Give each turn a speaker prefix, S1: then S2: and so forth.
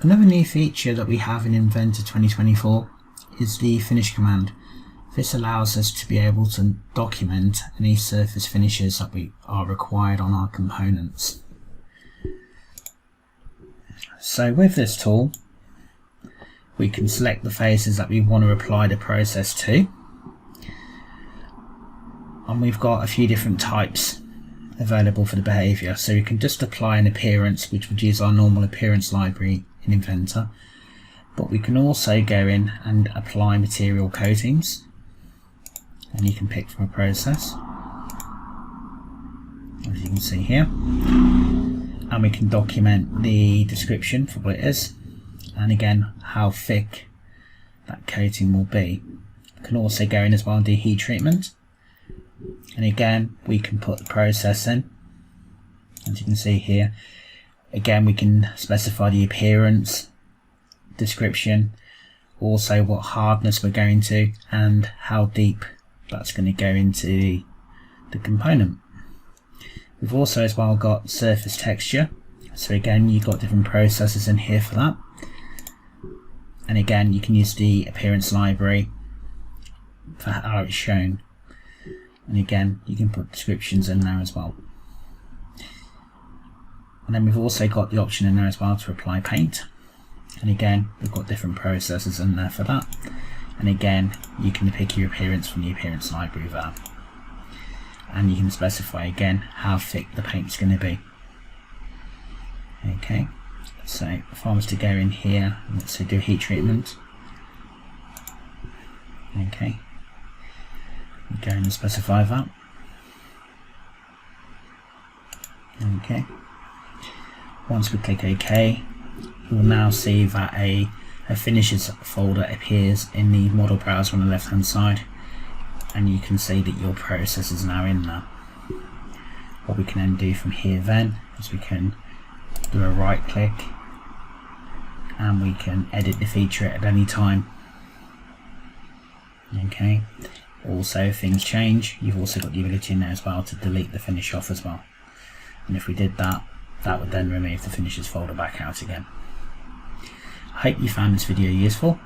S1: Another new feature that we have in Inventor 2024 is the finish command. This allows us to be able to document any surface finishes that are required on our components. So with this tool, we can select the faces that we want to apply the process to, and we've got a few different types available for the behaviour. So we can just apply an appearance, which would use our normal appearance library in Inventor, but we can also go in and apply material coatings, and you can pick from a process, as you can see here, and we can document the description for what it is, and again how thick that coating will be. We can also go in as well and do heat treatment, and again we can put the process in, as you can see here. Again, we can specify the appearance, description, also what hardness we're going to, and how deep that's going to go into the component. We've also as well got surface texture, so again you've got different processes in here for that, and again you can use the appearance library for how it's shown, and again you can put descriptions in there as well. And then we've also got the option in there as well to apply paint, and again we've got different processes in there for that, and again you can pick your appearance from the appearance library there, and you can specify again how thick the paint's going to be. Okay, so if I was to go in here, let's say do heat treatment, okay, go in and specify that, okay. Once we click OK, you will now see that a finishes folder appears in the model browser on the left hand side, and you can see that your process is now in there. What we can then do from here then is we can do a right click and we can edit the feature at any time. Okay, also if things change, you've also got the ability in there as well to delete the finish off as well, and if we did that, that would then remove the finishes folder back out again. I hope you found this video useful.